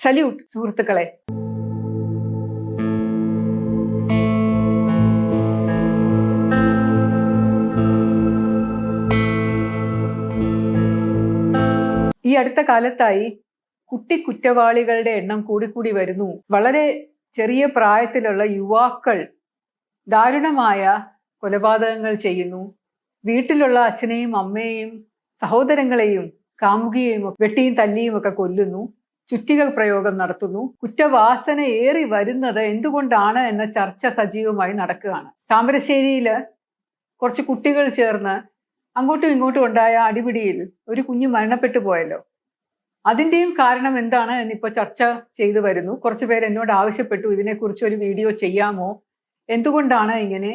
Salute സുഹൃത്തുക്കളെ. ഈ അടുത്ത കാലത്തായി കുറ്റവാളികളുടെ എണ്ണം കൂടിക്കൂടി വരുന്നു. വളരെ ചെറിയ പ്രായത്തിലുള്ള യുവാക്കൾ ദാരുണമായ കൊലപാതകങ്ങൾ ചെയ്യുന്നു. വീട്ടിലുള്ള അച്ഛനെയും അമ്മയെയും സഹോദരങ്ങളെയും കാമുകിയെയും വെട്ടിയും തല്ലിയും ഒക്കെ കൊല്ലുന്നു. ചുറ്റിക പ്രയോഗം നടത്തുന്നു. കുറ്റവാസന ഏറി വരുന്നത് എന്തുകൊണ്ടാണ് എന്ന ചർച്ച സജീവമായി നടക്കുകയാണ്. താമരശ്ശേരിയില് കുറച്ച് കുട്ടികൾ ചേർന്ന് അങ്ങോട്ടും ഇങ്ങോട്ടും ഉണ്ടായ അടിപിടിയിൽ ഒരു കുഞ്ഞ് മരണപ്പെട്ടു പോയല്ലോ. അതിൻ്റെയും കാരണം എന്താണ് എന്നിപ്പോൾ ചർച്ച ചെയ്തു വരുന്നു. കുറച്ചു പേർ എന്നോട് ആവശ്യപ്പെട്ടു, ഇതിനെക്കുറിച്ച് ഒരു വീഡിയോ ചെയ്യാമോ, എന്തുകൊണ്ടാണ് ഇങ്ങനെ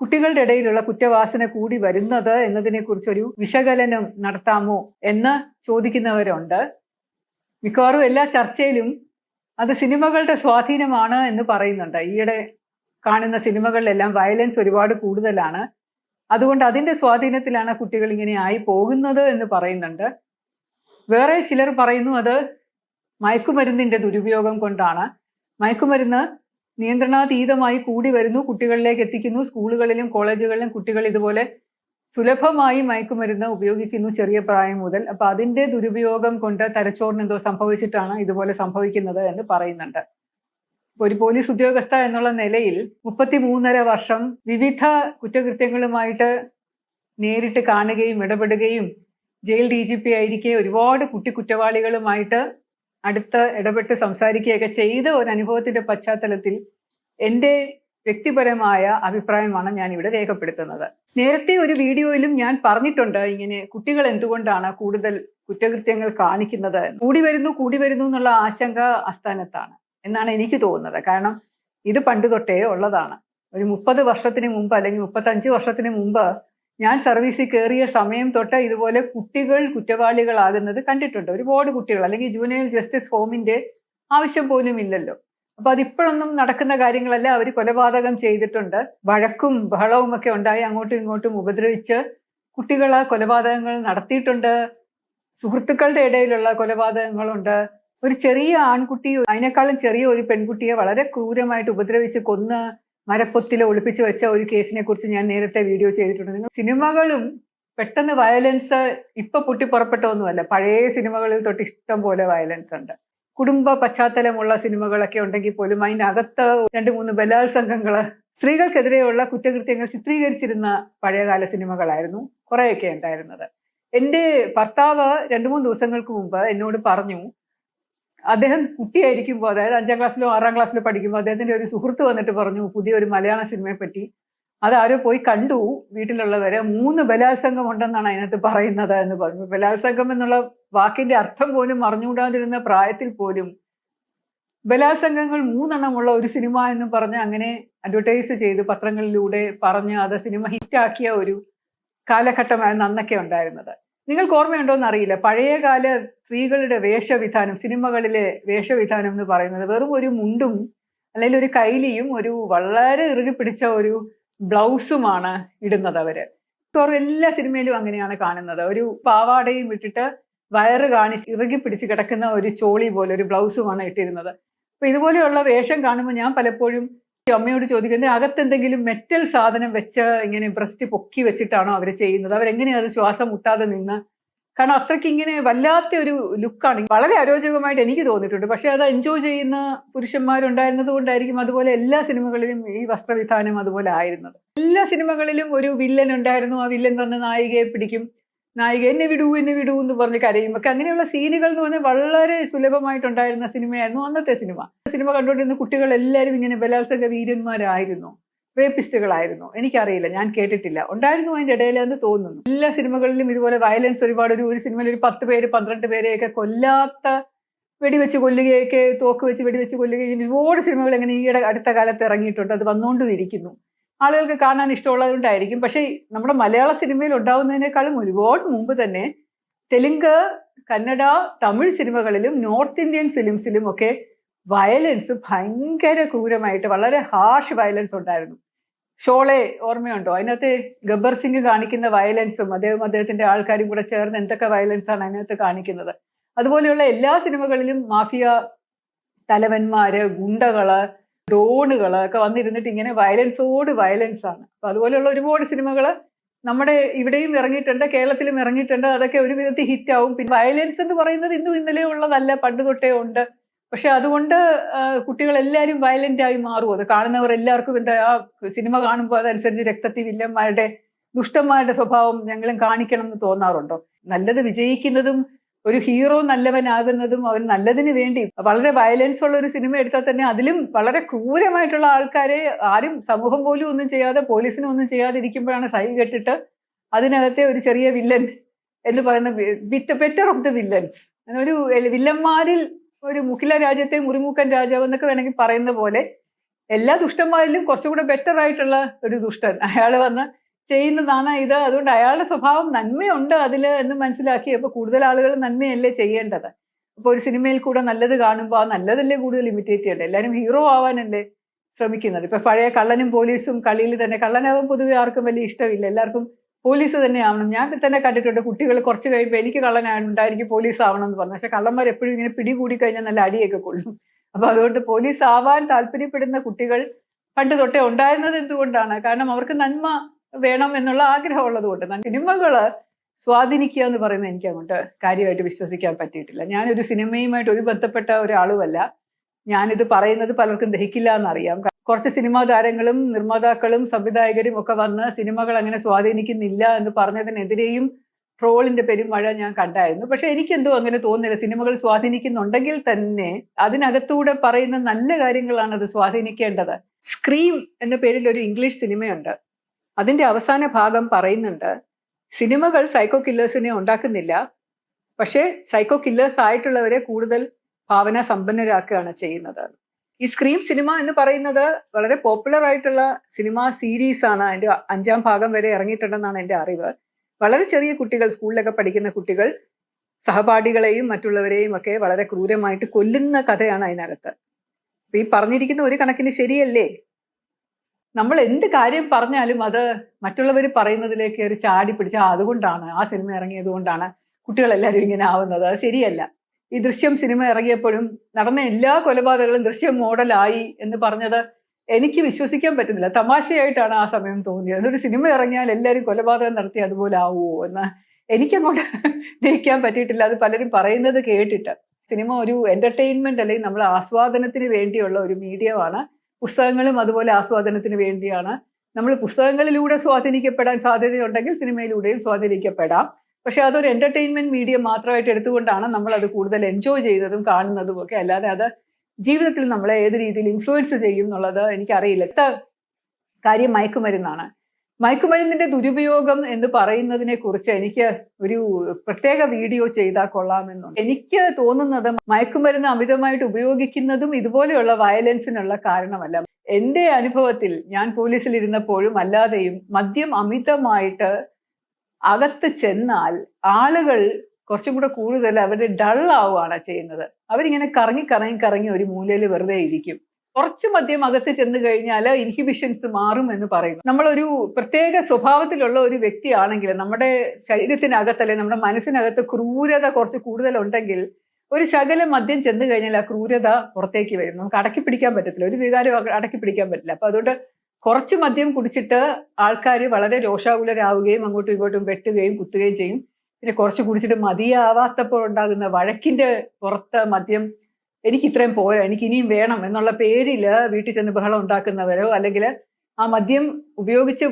കുട്ടികളുടെ ഇടയിലുള്ള കുറ്റവാസന കൂടി വരുന്നത് എന്നതിനെക്കുറിച്ചൊരു വിശകലനം നടത്താമോ എന്ന് ചോദിക്കുന്നവരുണ്ട്. മിക്കവാറും എല്ലാ ചർച്ചയിലും അത് സിനിമകളുടെ സ്വാധീനമാണ് എന്ന് പറയുന്നുണ്ട്. ഈയിടെ കാണുന്ന സിനിമകളിലെല്ലാം വയലൻസ് ഒരുപാട് കൂടുതലാണ്, അതുകൊണ്ട് അതിൻ്റെ സ്വാധീനത്തിലാണ് കുട്ടികൾ ഇങ്ങനെ ആയി പോകുന്നത് എന്ന് പറയുന്നുണ്ട്. വേറെ ചിലർ പറയുന്നു അത് മയക്കുമരുന്നിൻ്റെ ദുരുപയോഗം കൊണ്ടാണ്. മയക്കുമരുന്ന് നിയന്ത്രണാതീതമായി കൂടി വരുന്നു, കുട്ടികളിലേക്ക് എത്തിക്കുന്നു. സ്കൂളുകളിലും കോളേജുകളിലും കുട്ടികൾ ഇതുപോലെ സുലഭമായി മയക്കുമരുന്ന് ഉപയോഗിക്കുന്നു ചെറിയ പ്രായം മുതൽ. അപ്പൊ അതിൻ്റെ ദുരുപയോഗം കൊണ്ട് തലച്ചോറിന് എന്തോ സംഭവിച്ചിട്ടാണ് ഇതുപോലെ സംഭവിക്കുന്നത് എന്ന് പറയുന്നുണ്ട്. ഒരു പോലീസ് ഉദ്യോഗസ്ഥ എന്നുള്ള നിലയിൽ 33.5 വർഷം വിവിധ കുറ്റകൃത്യങ്ങളുമായിട്ട് നേരിട്ട് കാണുകയും ഇടപെടുകയും ജയിൽ DGP ആയിരിക്കെ ഒരുപാട് കുറ്റവാളികളുമായിട്ട് അടുത്ത് ഇടപെട്ട് സംസാരിക്കുകയൊക്കെ ചെയ്ത ഒരു അനുഭവത്തിന്റെ പശ്ചാത്തലത്തിൽ എൻ്റെ വ്യക്തിപരമായ അഭിപ്രായമാണ് ഞാൻ ഇവിടെ രേഖപ്പെടുത്തുന്നത്. നേരത്തെ ഒരു വീഡിയോയിലും ഞാൻ പറഞ്ഞിട്ടുണ്ട്, ഇങ്ങനെ കുട്ടികൾ എന്തുകൊണ്ടാണ് കൂടുതൽ കുറ്റകൃത്യങ്ങൾ കാണിക്കുന്നത്. കൂടി വരുന്നു എന്നുള്ള ആശങ്ക അസ്ഥാനത്താണ് എന്നാണ് എനിക്ക് തോന്നുന്നത്. കാരണം ഇത് പണ്ട് തൊട്ടേ ഉള്ളതാണ്. ഒരു 30 വർഷത്തിന് മുമ്പ് അല്ലെങ്കിൽ 35 വർഷത്തിന് മുമ്പ് ഞാൻ സർവീസിൽ കയറിയ സമയം തൊട്ട് ഇതുപോലെ കുട്ടികൾ കുറ്റവാളികളാകുന്നത് കണ്ടിട്ടുണ്ട്. ഒരുപാട് കുട്ടികൾ, അല്ലെങ്കിൽ ജുവനൈൽ ജസ്റ്റിസ് ഹോമിന്റെ ആവശ്യം പോലും ഇല്ലല്ലോ. അപ്പൊ അതിപ്പോഴൊന്നും നടക്കുന്ന കാര്യങ്ങളല്ല. അവർ കൊലപാതകം ചെയ്തിട്ടുണ്ട്, വഴക്കും ബഹളവും ഒക്കെ ഉണ്ടായി അങ്ങോട്ടും ഇങ്ങോട്ടും ഉപദ്രവിച്ച് കുട്ടികൾ കൊലപാതകങ്ങൾ നടത്തിയിട്ടുണ്ട്. സുഹൃത്തുക്കളുടെ ഇടയിലുള്ള കൊലപാതകങ്ങളുണ്ട്. ഒരു ചെറിയ ആൺകുട്ടി അതിനേക്കാളും ചെറിയ ഒരു പെൺകുട്ടിയെ വളരെ ക്രൂരമായിട്ട് ഉപദ്രവിച്ച് കൊന്ന് മരപ്പൊത്തിലെ ഒളിപ്പിച്ച് വെച്ച ഒരു കേസിനെ കുറിച്ച് ഞാൻ നേരത്തെ വീഡിയോ ചെയ്തിട്ടുണ്ട്. നിങ്ങൾ സിനിമകളും പെട്ടെന്ന് വയലൻസ് ഇപ്പൊ പൊട്ടിപ്പുറപ്പെട്ടൊന്നുമല്ല. പഴയ സിനിമകളിൽ തൊട്ട് ഇഷ്ടം പോലെ വയലൻസ് ഉണ്ട്. കുടുംബ പശ്ചാത്തലമുള്ള സിനിമകളൊക്കെ ഉണ്ടെങ്കിൽ പോലും അതിനകത്ത് 2-3 ബലാത്സംഗങ്ങള്, സ്ത്രീകൾക്കെതിരെയുള്ള കുറ്റകൃത്യങ്ങൾ ചിത്രീകരിച്ചിരുന്ന പഴയകാല സിനിമകളായിരുന്നു കുറേയൊക്കെ ഉണ്ടായിരുന്നത്. എൻ്റെ ഭർത്താവ് 2-3 ദിവസങ്ങൾക്ക് മുമ്പ് എന്നോട് പറഞ്ഞു, അദ്ദേഹം കുട്ടിയായിരിക്കുമ്പോൾ, അതായത് 5ാം ക്ലാസ്സിലോ 6ാം ക്ലാസ്സിലോ പഠിക്കുമ്പോൾ അദ്ദേഹത്തിന്റെ ഒരു സുഹൃത്ത് വന്നിട്ട് പറഞ്ഞു പുതിയൊരു മലയാള സിനിമയെ പറ്റി. അതാരോ പോയി കണ്ടു, വീട്ടിലുള്ളവരെ 3 ബലാത്സംഗം ഉണ്ടെന്നാണ് അതിനകത്ത് പറയുന്നത് എന്ന് പറഞ്ഞു. ബലാത്സംഗം എന്നുള്ള വാക്കിന്റെ അർത്ഥം പോലും അറിഞ്ഞുകൂടാതിരുന്ന പ്രായത്തിൽ പോലും ബലാത്സംഗങ്ങൾ 3 എണ്ണമുള്ള ഒരു സിനിമ എന്ന് പറഞ്ഞ് അങ്ങനെ അഡ്വർടൈസ് ചെയ്ത് പത്രങ്ങളിലൂടെ പറഞ്ഞ് അത് സിനിമ ഹിറ്റാക്കിയ ഒരു കാലഘട്ടമായിരുന്നു അന്നൊക്കെ ഉണ്ടായിരുന്നത്. നിങ്ങൾക്ക് ഓർമ്മയുണ്ടോ എന്നറിയില്ല, പഴയകാല സ്ത്രീകളുടെ വേഷവിധാനം, സിനിമകളിലെ വേഷവിധാനം എന്ന് പറയുന്നത് വെറും ഒരു മുണ്ടും അല്ലെങ്കിൽ ഒരു കൈലിയും ഒരു വളരെ ഇറുകി പിടിച്ച ഒരു ബ്ലൗസുമാണ് ഇടുന്നത് അവര്. എല്ലാ സിനിമയിലും അങ്ങനെയാണ് കാണുന്നത്. ഒരു പാവാടയും ഇട്ടിട്ട് വയറ് കാണിച്ച് ഇറുകി പിടിച്ച് കിടക്കുന്ന ഒരു ചോളി പോലെ ഒരു ബ്ലൗസുമാണ് ഇട്ടിരുന്നത്. അപ്പൊ ഇതുപോലെയുള്ള വേഷം കാണുമ്പോൾ ഞാൻ പലപ്പോഴും അമ്മയോട് ചോദിക്കുന്നത്, അകത്തെന്തെങ്കിലും മെറ്റൽ സാധനം വെച്ച് ഇങ്ങനെ ബ്രസ്റ്റ് പൊക്കി വെച്ചിട്ടാണോ അവർ ചെയ്യുന്നത്? അവരെങ്ങനെയാണ് അത് ശ്വാസം മുട്ടാതെ നിന്ന്? കാരണം അത്രയ്ക്ക് ഇങ്ങനെ വല്ലാത്ത ഒരു ലുക്കാണ്. വളരെ അരോചകമായിട്ട് എനിക്ക് തോന്നിയിട്ടുണ്ട്. പക്ഷെ അത് എൻജോയ് ചെയ്യുന്ന പുരുഷന്മാരുണ്ടായിരുന്നത് കൊണ്ടായിരിക്കും അതുപോലെ എല്ലാ സിനിമകളിലും ഈ വസ്ത്രവിധാനം അതുപോലെ ആയിരുന്നത്. എല്ലാ സിനിമകളിലും ഒരു വില്ലൻ ഉണ്ടായിരുന്നു. ആ വില്ലൻ വന്ന് നായികയെ പിടിക്കും, നായിക എന്നെ വിടൂ എന്ന് പറഞ്ഞ് കരയും ഒക്കെ. അങ്ങനെയുള്ള സീനുകൾ എന്ന് പറഞ്ഞാൽ വളരെ സുലഭമായിട്ടുണ്ടായിരുന്ന സിനിമയായിരുന്നു അന്നത്തെ സിനിമ. സിനിമ കണ്ടുകൊണ്ടിരുന്ന കുട്ടികൾ എല്ലാവരും ഇങ്ങനെ ബലാത്സംഗ വീരന്മാരായിരുന്നു, റേപ്പിസ്റ്റുകളായിരുന്നു. എനിക്കറിയില്ല, ഞാൻ കേട്ടിട്ടില്ല. ഉണ്ടായിരുന്നു അതിൻ്റെ ഇടയിലെന്ന് തോന്നുന്നു. എല്ലാ സിനിമകളിലും ഇതുപോലെ വയലൻസ് ഒരുപാട്. ഒരു സിനിമയിൽ ഒരു 10 പേര് 12 പേരെയൊക്കെ കൊല്ലാത്ത, വെടിവെച്ച് കൊല്ലുകയൊക്കെ, തോക്ക് വെച്ച് വെടിവെച്ച് കൊല്ലുകയും ഒരുപാട് സിനിമകൾ ഇങ്ങനെ ഈയിടെ അടുത്ത കാലത്ത് ഇറങ്ങിയിട്ടുണ്ട്. അത് വന്നുകൊണ്ടും ഇരിക്കുന്നു. ആളുകൾക്ക് കാണാൻ ഇഷ്ടമുള്ളതുകൊണ്ടായിരിക്കും. പക്ഷേ നമ്മുടെ മലയാള സിനിമയിൽ ഉണ്ടാവുന്നതിനേക്കാളും ഒരുപാട് മുമ്പ് തന്നെ തെലുങ്ക്, കന്നഡ, തമിഴ് സിനിമകളിലും നോർത്ത് ഇന്ത്യൻ ഫിലിംസിലും ഒക്കെ വയലൻസ് ഭയങ്കര ക്രൂരമായിട്ട് വളരെ ഹാർഷ് വയലൻസ് ഉണ്ടായിരുന്നു. ഷോളെ ഓർമ്മയുണ്ടോ? അതിനകത്ത് ഗബ്ബർ സിംഗ് കാണിക്കുന്ന വയലൻസും അദ്ദേഹത്തിന്റെ ആൾക്കാരും കൂടെ ചേർന്ന് എന്തൊക്കെ വയലൻസ് ആണ് അതിനകത്ത് കാണിക്കുന്നത്. അതുപോലെയുള്ള എല്ലാ സിനിമകളിലും മാഫിയ തലവന്മാര്, ഗുണ്ടകള്, ഡോണുകള് ഒക്കെ വന്നിരുന്നിട്ട് ഇങ്ങനെ വയലൻസോട് വയലൻസ് ആണ്. അപ്പൊ അതുപോലെയുള്ള ഒരുപാട് സിനിമകള് നമ്മുടെ ഇവിടെയും ഇറങ്ങിയിട്ടുണ്ട്, കേരളത്തിലും ഇറങ്ങിയിട്ടുണ്ട്. അതൊക്കെ ഒരു വിധത്തിൽ ഹിറ്റാവും. പിന്നെ വയലൻസ് എന്ന് പറയുന്നത് ഇന്നും ഇന്നലെ ഉള്ളതല്ല, പണ്ട് തൊട്ടേ ഉണ്ട്. പക്ഷെ അതുകൊണ്ട് കുട്ടികളെല്ലാവരും വയലന്റ് ആയി മാറും. അത് കാണുന്നവർ എല്ലാവർക്കും എന്താ ആ സിനിമ കാണുമ്പോൾ അതനുസരിച്ച് രക്തത്തിൽ വില്ലന്മാരുടെ ദുഷ്ടന്മാരുടെ സ്വഭാവം ഞങ്ങളും കാണിക്കണം എന്ന് തോന്നാറുണ്ടോ? നല്ലത് വിജയിക്കുന്നതും ഒരു ഹീറോ നല്ലവനാകുന്നതും അവൻ നല്ലതിന് വേണ്ടി. വളരെ വയലൻസ് ഉള്ള ഒരു സിനിമ എടുത്താൽ തന്നെ അതിലും വളരെ ക്രൂരമായിട്ടുള്ള ആൾക്കാരെ ആരും സമൂഹം പോലും ഒന്നും ചെയ്യാതെ, പോലീസിനും ഒന്നും ചെയ്യാതെ ഇരിക്കുമ്പോഴാണ് സൈ കെട്ടിട്ട് അതിനകത്തെ ഒരു ചെറിയ വില്ലൻ എന്ന് പറയുന്ന ബെറ്റർ ഓഫ് ദ വില്ലൻസ്, ഒരു വില്ലന്മാരിൽ ഒരു മുഖില രാജ്യത്തെ മുറിമൂക്കൻ രാജാവ് എന്നൊക്കെ വേണമെങ്കിൽ പറയുന്ന പോലെ എല്ലാ ദുഷ്ടന്മാരിലും കുറച്ചുകൂടെ ബെറ്റർ ആയിട്ടുള്ള ഒരു ദുഷ്ടൻ അയാൾ വന്ന് ചെയ്യുന്നതാണ് ഇത്. അതുകൊണ്ട് അയാളുടെ സ്വഭാവം നന്മയുണ്ട് അതിൽ എന്ന് മനസ്സിലാക്കിയപ്പോൾ കൂടുതൽ ആളുകൾ നന്മയല്ലേ ചെയ്യേണ്ടത്. അപ്പോൾ ഒരു സിനിമയിൽ കൂടെ നല്ലത് കാണുമ്പോൾ ആ നല്ലതല്ലേ കൂടുതൽ ഇമിറ്റേറ്റ് ചെയ്യേണ്ടത്. എല്ലാവരും ഹീറോ ആവാനല്ലേ ശ്രമിക്കുന്നത്. ഇപ്പൊ പഴയ കള്ളനും പോലീസും കളിയിൽ തന്നെ കള്ളനാവാൻ പൊതുവെ ആർക്കും വലിയ ഇഷ്ടമില്ല, എല്ലാവർക്കും പോലീസ് തന്നെ ആവണം. ഞാൻ തന്നെ കണ്ടിട്ടുണ്ട് കുട്ടികൾ കുറച്ച് കഴിയുമ്പോൾ എനിക്ക് കള്ളനാണ് എനിക്ക് പോലീസ് ആവണം എന്ന് പറഞ്ഞു. പക്ഷെ കള്ളന്മാർ എപ്പോഴും ഇങ്ങനെ പിടികൂടി കഴിഞ്ഞാൽ നല്ല അടിയൊക്കെ കൊള്ളും. അപ്പൊ അതുകൊണ്ട് പോലീസ് ആവാൻ താല്പര്യപ്പെടുന്ന കുട്ടികൾ പണ്ട് തൊട്ടേ ഉണ്ടായിരുന്നത് എന്തുകൊണ്ടാണ്? കാരണം അവർക്ക് നന്മ വേണം എന്നുള്ള ആഗ്രഹമുള്ളത് കൊണ്ട്. സിനിമകള് സ്വാധീനിക്കുക എന്ന് പറയുന്നത് എനിക്ക് അങ്ങോട്ട് കാര്യമായിട്ട് വിശ്വസിക്കാൻ പറ്റിയിട്ടില്ല. ഞാനൊരു സിനിമയുമായിട്ട് ഒരു ബന്ധപ്പെട്ട ഒരാളുമല്ല. ഞാനിത് പറയുന്നത് പലർക്കും ദഹിക്കില്ല എന്നറിയാം. കുറച്ച് സിനിമാ താരങ്ങളും നിർമ്മാതാക്കളും സംവിധായകരും ഒക്കെ വന്ന് സിനിമകൾ അങ്ങനെ സ്വാധീനിക്കുന്നില്ല എന്ന് പറഞ്ഞതിനെതിരെയും ട്രോളിന്റെ പെരുമഴ ഞാൻ കണ്ടായിരുന്നു. പക്ഷെ എനിക്കെന്തോ അങ്ങനെ തോന്നുന്നില്ല. സിനിമകൾ സ്വാധീനിക്കുന്നുണ്ടെങ്കിൽ തന്നെ അതിനകത്തൂടെ പറയുന്ന നല്ല കാര്യങ്ങളാണ് അത് സ്വാധീനിക്കേണ്ടത്. സ്ക്രീം എന്ന പേരിൽ ഒരു ഇംഗ്ലീഷ് സിനിമയുണ്ട്. അതിന്റെ അവസാന ഭാഗം പറയുന്നുണ്ട്, സിനിമകൾ സൈക്കോ കില്ലേഴ്സിനെ ഉണ്ടാക്കുന്നില്ല, പക്ഷേ സൈക്കോ കില്ലേഴ്സ് ആയിട്ടുള്ളവരെ കൂടുതൽ ഭാവന സമ്പന്നരാക്കുകയാണ് ചെയ്യുന്നത്. ഈ സ്ക്രീം സിനിമ എന്ന് പറയുന്നത് വളരെ പോപ്പുലർ ആയിട്ടുള്ള സിനിമ സീരീസ് ആണ്. അതിന്റെ 5ാം ഭാഗം വരെ ഇറങ്ങിയിട്ടുണ്ടെന്നാണ് എൻ്റെ അറിവ്. വളരെ ചെറിയ കുട്ടികൾ, സ്കൂളിലൊക്കെ പഠിക്കുന്ന കുട്ടികൾ സഹപാഠികളെയും മറ്റുള്ളവരെയും ഒക്കെ വളരെ ക്രൂരമായിട്ട് കൊല്ലുന്ന കഥയാണ് അതിനകത്ത്. അപ്പൊ ഈ പറഞ്ഞിരിക്കുന്ന ഒരു കണക്കിന് ശരിയല്ലേ? നമ്മൾ എന്ത് കാര്യം പറഞ്ഞാലും അത് മറ്റുള്ളവർ പറയുന്നതിലേക്ക് ഒരു ചാടി പിടിച്ച അതുകൊണ്ടാണ് ആ സിനിമ ഇറങ്ങിയത് കൊണ്ടാണ് കുട്ടികളെല്ലാവരും ഇങ്ങനെ ആവുന്നത്. അത് ശരിയല്ല. ഈ ദൃശ്യം സിനിമ ഇറങ്ങിയപ്പോഴും നടന്ന എല്ലാ കൊലപാതകങ്ങളും ദൃശ്യം മോഡലായി എന്ന് പറഞ്ഞത് എനിക്ക് വിശ്വസിക്കാൻ പറ്റുന്നില്ല. തമാശയായിട്ടാണ് ആ സമയം തോന്നിയത്. ഒരു സിനിമ ഇറങ്ങിയാൽ എല്ലാവരും കൊലപാതകം നടത്തി അതുപോലെ ആവുമോ എന്ന് എനിക്കങ്ങോട്ട് ഗ്രഹിക്കാൻ പറ്റിയിട്ടില്ല. അത് പലരും പറയുന്നത് കേട്ടിട്ട്. സിനിമ ഒരു എന്റർടൈൻമെന്റ് അല്ലെങ്കിൽ നമ്മൾ ആസ്വാദനത്തിന് വേണ്ടിയുള്ള ഒരു മീഡിയമാണ്. പുസ്തകങ്ങളും അതുപോലെ ആസ്വാദനത്തിന് വേണ്ടിയാണ്. നമ്മൾ പുസ്തകങ്ങളിലൂടെ സ്വാധീനിക്കപ്പെടാൻ സാധ്യതയുണ്ടെങ്കിൽ സിനിമയിലൂടെയും സ്വാധീനിക്കപ്പെടാം. പക്ഷെ അതൊരു എന്റർടൈൻമെന്റ് മീഡിയം മാത്രമായിട്ട് എടുത്തുകൊണ്ടാണ് നമ്മൾ അത് കൂടുതൽ എൻജോയ് ചെയ്യുന്നതും കാണുന്നതും ഒക്കെ. അല്ലാതെ അത് ജീവിതത്തിൽ നമ്മളെ ഏത് രീതിയിൽ ഇൻഫ്ലുവൻസ് ചെയ്യും എന്നുള്ളത് എനിക്കറിയില്ല. കാര്യം മയക്കുമരുന്നാണ്. മയക്കുമരുന്നിന്റെ ദുരുപയോഗം എന്ന് പറയുന്നതിനെ കുറിച്ച് എനിക്ക് ഒരു പ്രത്യേക വീഡിയോ ചെയ്താൽ കൊള്ളാമെന്നുണ്ട്. എനിക്ക് തോന്നുന്നത് മയക്കുമരുന്ന് അമിതമായിട്ട് ഉപയോഗിക്കുന്നതും ഇതുപോലെയുള്ള വയലൻസിനുള്ള കാരണമല്ല. എൻ്റെ അനുഭവത്തിൽ ഞാൻ പോലീസിൽ ഇരുന്നപ്പോഴും അല്ലാതെയും മദ്യം അമിതമായിട്ട് അകത്ത് ചെന്നാൽ ആളുകൾ കുറച്ചും കൂടെ കൂടുതൽ അവരുടെ ഡള്ളാവുകയാണ് ചെയ്യുന്നത്. അവരിങ്ങനെ കറങ്ങി ഒരു മൂലയിൽ വെറുതെ ഇരിക്കും. കുറച്ച് മദ്യം അകത്ത് ചെന്ന് കഴിഞ്ഞാൽ ഇൻഹിബിഷൻസ് മാറും എന്ന് പറയുന്നു. നമ്മളൊരു പ്രത്യേക സ്വഭാവത്തിലുള്ള ഒരു വ്യക്തിയാണെങ്കിൽ നമ്മുടെ ശരീരത്തിനകത്ത് അല്ലെങ്കിൽ നമ്മുടെ മനസ്സിനകത്ത് ക്രൂരത കുറച്ച് കൂടുതലുണ്ടെങ്കിൽ ഒരു ശകലം മദ്യം ചെന്ന് കഴിഞ്ഞാൽ ആ ക്രൂരത പുറത്തേക്ക് വരും. നമുക്ക് അടക്കി പിടിക്കാൻ പറ്റത്തില്ല, ഒരു വികാരം അടക്കി പിടിക്കാൻ പറ്റില്ല. അപ്പൊ അതുകൊണ്ട് കുറച്ച് മദ്യം കുടിച്ചിട്ട് ആൾക്കാർ വളരെ രോഷാകുലരാവുകയും അങ്ങോട്ടും ഇങ്ങോട്ടും വെട്ടുകയും കുത്തുകയും ചെയ്യും. പിന്നെ കുറച്ച് കുടിച്ചിട്ട് മതിയാവാത്തപ്പോൾ ഉണ്ടാകുന്ന വഴക്കിന്റെ പുറത്ത് മദ്യം എനിക്ക് ഇത്രയും പോരാ, എനിക്ക് ഇനിയും വേണം എന്നുള്ള പേരിൽ വീട്ടിൽ ചെന്ന് ബഹളം ഉണ്ടാക്കുന്നവരോ അല്ലെങ്കിൽ ആ മദ്യം ഉപയോഗിച്ച്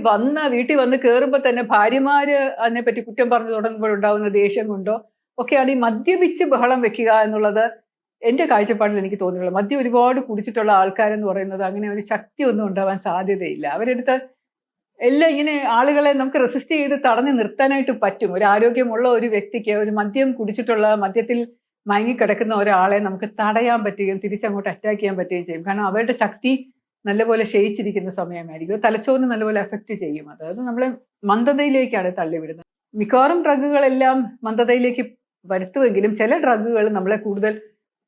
വീട്ടിൽ വന്ന് കയറുമ്പോൾ തന്നെ ഭാര്യമാര് അതിനെപ്പറ്റി കുറ്റം പറഞ്ഞു തുടങ്ങുമ്പോഴുണ്ടാകുന്ന ദേഷ്യം കൊണ്ടോ ഒക്കെയാണ് ഈ മദ്യപിച്ച് ബഹളം വെക്കുക എന്നുള്ളത് എൻ്റെ കാഴ്ചപ്പാടിൽ എനിക്ക് തോന്നിയിട്ടുള്ളത്. മദ്യം ഒരുപാട് കുടിച്ചിട്ടുള്ള ആൾക്കാരെന്ന് പറയുന്നത് അങ്ങനെ ഒരു ശക്തി ഒന്നും ഉണ്ടാവാൻ സാധ്യതയില്ല. അവരെടുത്ത് എല്ലാം ഇങ്ങനെ ആളുകളെ നമുക്ക് റെസിസ്റ്റ് ചെയ്ത് തടഞ്ഞു നിർത്താനായിട്ട് പറ്റും. ഒരു ആരോഗ്യമുള്ള ഒരു വ്യക്തിക്ക് ഒരു മദ്യം കുടിച്ചിട്ടുള്ള മദ്യത്തിൽ മയങ്ങിക്കിടക്കുന്ന ഒരാളെ നമുക്ക് തടയാൻ പറ്റുകയും തിരിച്ചങ്ങോട്ട് അറ്റാക്ക് ചെയ്യാൻ പറ്റുകയും ചെയ്യും. കാരണം അവരുടെ ശക്തി നല്ലപോലെ ക്ഷയിച്ചിരിക്കുന്ന സമയമായിരിക്കും. തലച്ചോറിന് നല്ലപോലെ എഫക്റ്റ് ചെയ്യും. അത് നമ്മളെ മന്ദതയിലേക്കാണ് തള്ളിവിടുന്നത്. മിക്കവാറും ഡ്രഗുകളെല്ലാം മന്ദതയിലേക്ക് വരുത്തുമെങ്കിലും ചില ഡ്രഗുകൾ നമ്മളെ കൂടുതൽ